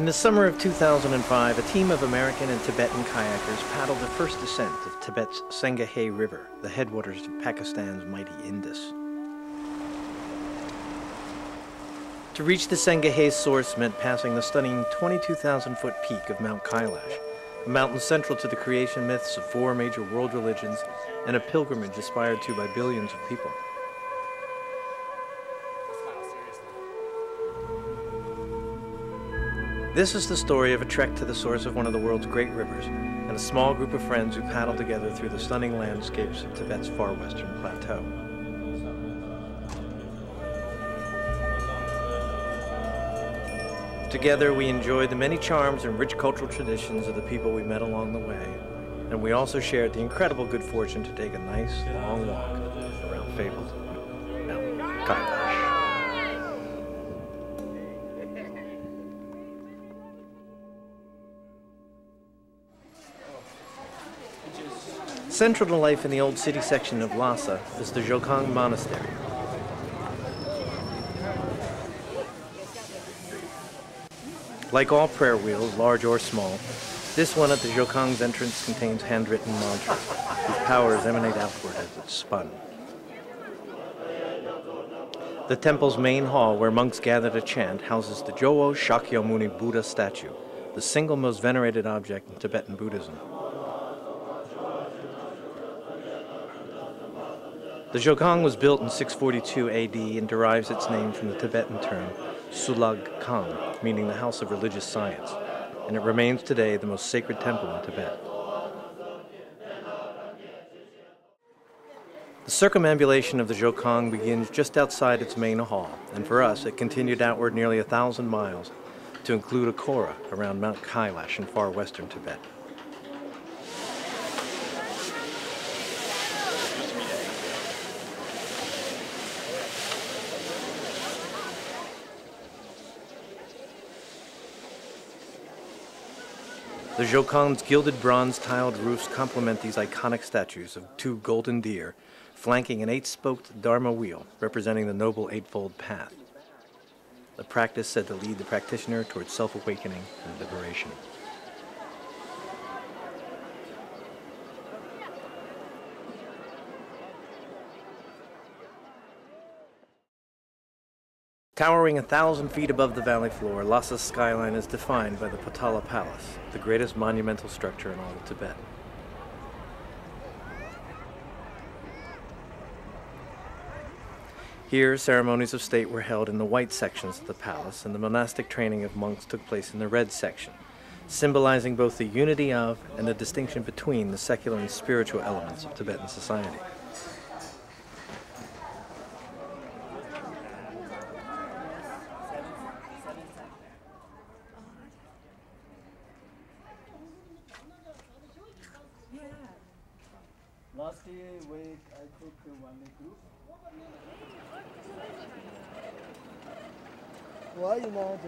In the summer of 2005, a team of American and Tibetan kayakers paddled the first descent of Tibet's Tsenge He River, the headwaters of Pakistan's mighty Indus. To reach the Tsenge He source meant passing the stunning 22,000-foot peak of Mount Kailash, a mountain central to the creation myths of 4 major world religions and a pilgrimage aspired to by billions of people. This is the story of a trek to the source of one of the world's great rivers and a small group of friends who paddle together through the stunning landscapes of Tibet's far western plateau. Together we enjoyed the many charms and rich cultural traditions of the people we met along the way, and we also shared the incredible good fortune to take a nice, long walk around fabled Mount Kailash. Central to life in the old city section of Lhasa is the Dzogchen Monastery. Like all prayer wheels, large or small, this one at the Dzogchen's entrance contains handwritten mantras, whose powers emanate outward as it's spun. The temple's main hall, where monks gather to chant, houses the Jowo Shakyamuni Buddha statue, the single most venerated object in Tibetan Buddhism. The Dzogchen was built in 642 AD and derives its name from the Tibetan term Sulag Khan, meaning the house of religious science, and it remains today the most sacred temple in Tibet. The circumambulation of the Dzogchen begins just outside its main hall, and for us it continued outward nearly 1,000 miles to include a kora around Mount Kailash in far western Tibet. The Dzogchen's gilded bronze-tiled roofs complement these iconic statues of 2 golden deer, flanking an 8-spoked Dharma wheel representing the Noble Eightfold Path, a practice said to lead the practitioner towards self-awakening and liberation. Towering 1,000 feet above the valley floor, Lhasa's skyline is defined by the Potala Palace, the greatest monumental structure in all of Tibet. Here, ceremonies of state were held in the white sections of the palace, and the monastic training of monks took place in the red section, symbolizing both the unity of and the distinction between the secular and spiritual elements of Tibetan society. Last year, I took one group. Why not?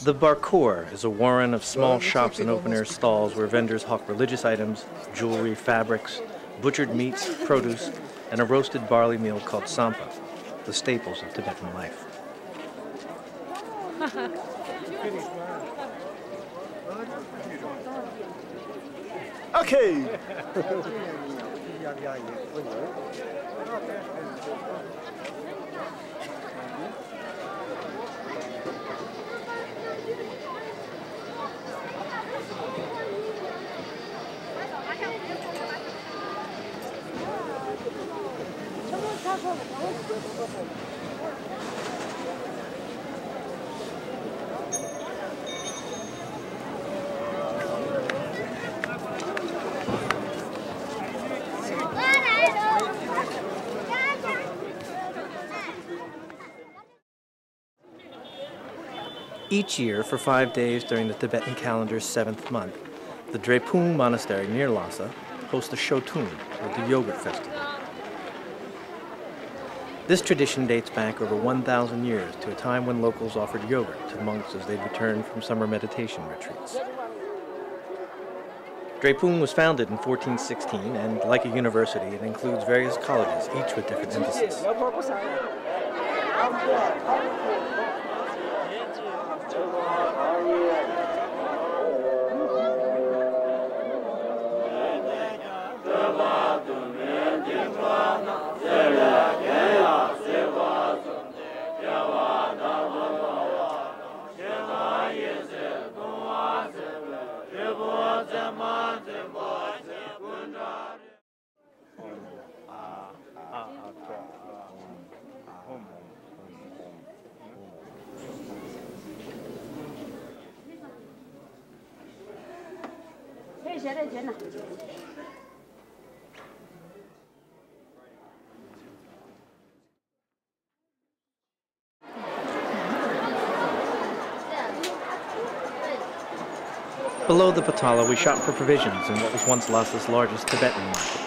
The Barkor is a warren of small shops and open-air stalls where vendors hawk religious items, jewelry, fabrics, butchered meats, produce, and a roasted barley meal called sampa, the staples of Tibetan life. Okay. Each year, for 5 days during the Tibetan calendar's 7th month, the Drepung Monastery near Lhasa hosts a Shotun, or the yogurt festival. This tradition dates back over 1,000 years to a time when locals offered yogurt to monks as they'd returned from summer meditation retreats. Drepung was founded in 1416, and like a university, it includes various colleges, each with different emphasis. Below the Patala, we shopped for provisions in what was once Lhasa's largest Tibetan market.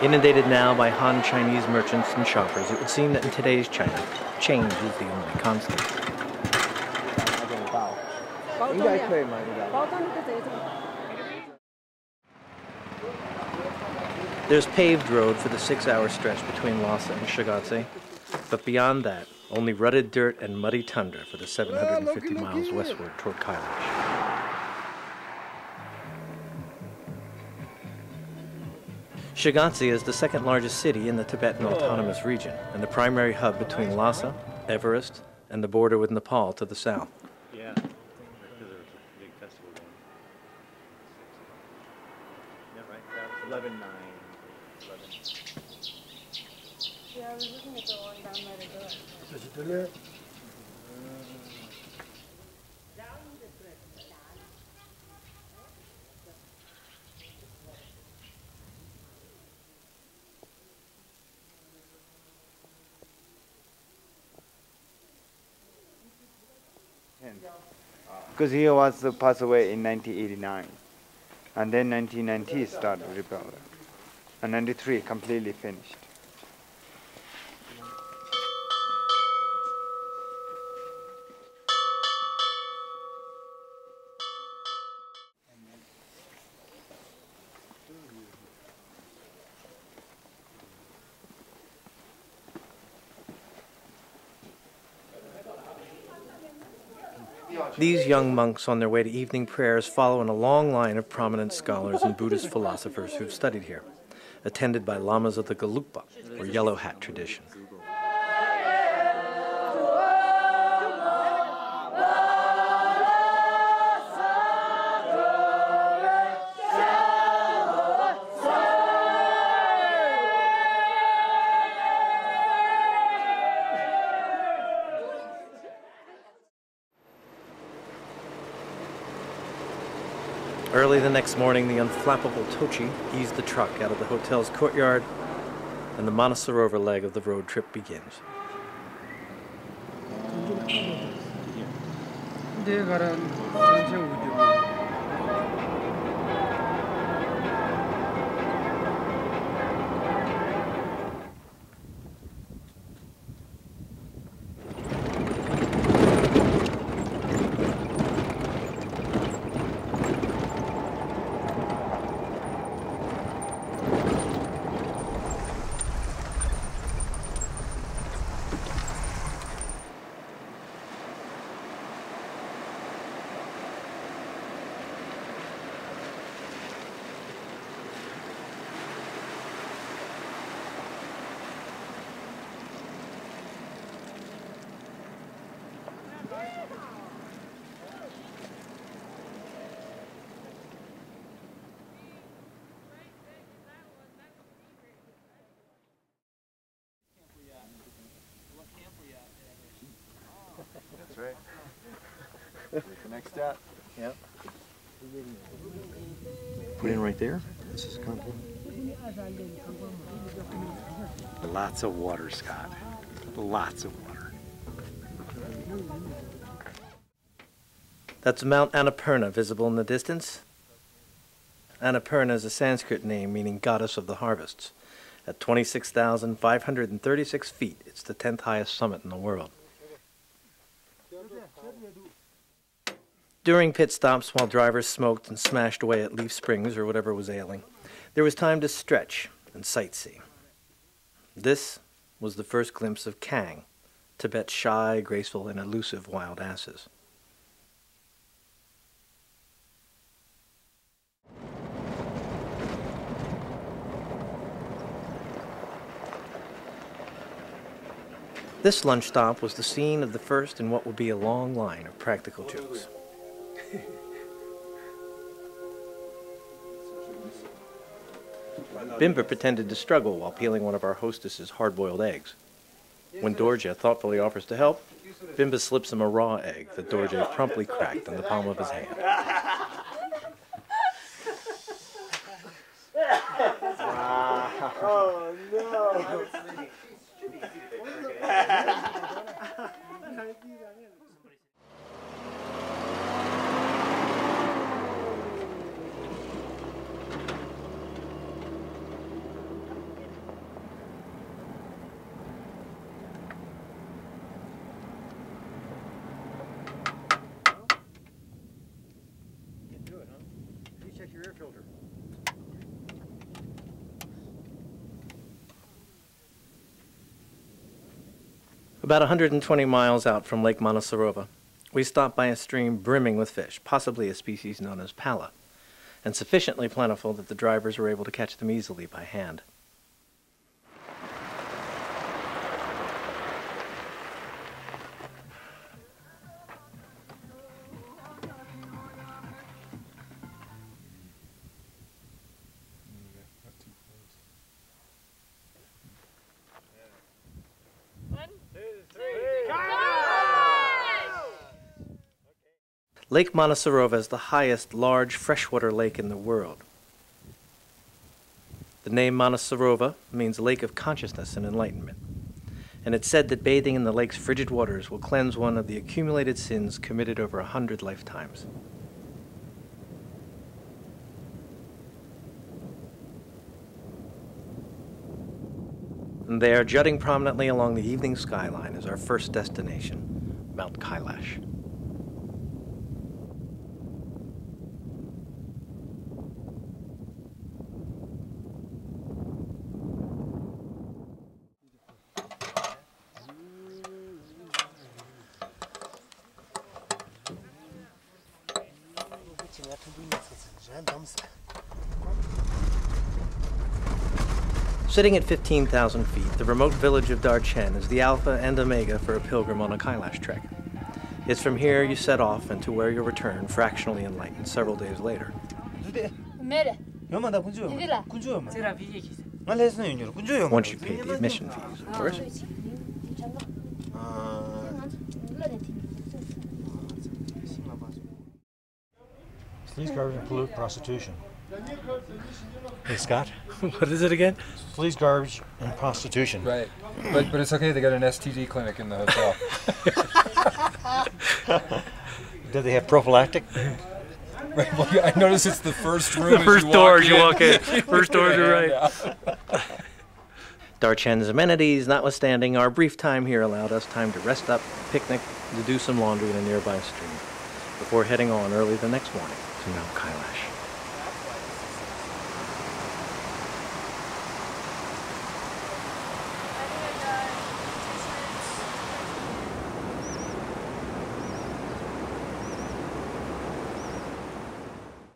Inundated now by Han Chinese merchants and shoppers, it would seem that in today's China, change is the only constant. There's paved road for the 6-hour stretch between Lhasa and Shigatse, but beyond that, only rutted dirt and muddy tundra for the 750 miles westward toward Kailash. Shigatse is the second largest city in the Tibetan Autonomous Region and the primary hub between Lhasa, Everest, and the border with Nepal to the south. Yeah, because there's a big festival going. Yeah, right. 11/9. 11. Yeah, I was looking at the one down by the door. Because he was passed away in 1989, and then 1990 started rebuilding, and 93 completely finished. These young monks on their way to evening prayers follow in a long line of prominent scholars and Buddhist philosophers who've studied here, attended by lamas of the Gelugpa, or yellow hat tradition. Early the next morning, the unflappable Tochi eased the truck out of the hotel's courtyard, and the Manasarovar leg of the road trip begins. Right. Next step. Yep. Put in right there. This is comfortable. Lots of water, Scott. Lots of water. That's Mount Annapurna visible in the distance. Annapurna is a Sanskrit name meaning goddess of the harvests. At 26,536 feet, it's the 10th highest summit in the world. During pit stops, while drivers smoked and smashed away at leaf springs or whatever was ailing, there was time to stretch and sightsee. This was the first glimpse of Kang, Tibet's shy, graceful, and elusive wild asses. This lunch stop was the scene of the first in what would be a long line of practical jokes. Bimba pretended to struggle while peeling one of our hostess's hard-boiled eggs. When Dorje thoughtfully offers to help, Bimba slips him a raw egg that Dorje promptly cracked in the palm of his hand. Oh no! Check your air filter. About 120 miles out from Lake Manasarova, we stopped by a stream brimming with fish, possibly a species known as pala, and sufficiently plentiful that the drivers were able to catch them easily by hand. Lake Manasarova is the highest large freshwater lake in the world. The name Manasarova means lake of consciousness and enlightenment, and it's said that bathing in the lake's frigid waters will cleanse one of the accumulated sins committed over 100 lifetimes. And there, jutting prominently along the evening skyline, is our first destination, Mount Kailash. Sitting at 15,000 feet, the remote village of Darchen is the alpha and omega for a pilgrim on a Kailash trek. It's from here you set off and to where you'll return, fractionally enlightened, several days later. Once you've paid the admission fees, of course. Fleas, garbage, and pollute, prostitution. Hey, Scott? What is it again? Fleas, garbage, and prostitution. Right. But it's okay, they got an STD clinic in the hotel. Did they have prophylactic? Right, well, I notice it's the first room. The first door you walk in. First door to right. Darchen's amenities notwithstanding, our brief time here allowed us time to rest up, picnic, to do some laundry in a nearby stream, before heading on early the next morning to Mount Kailash.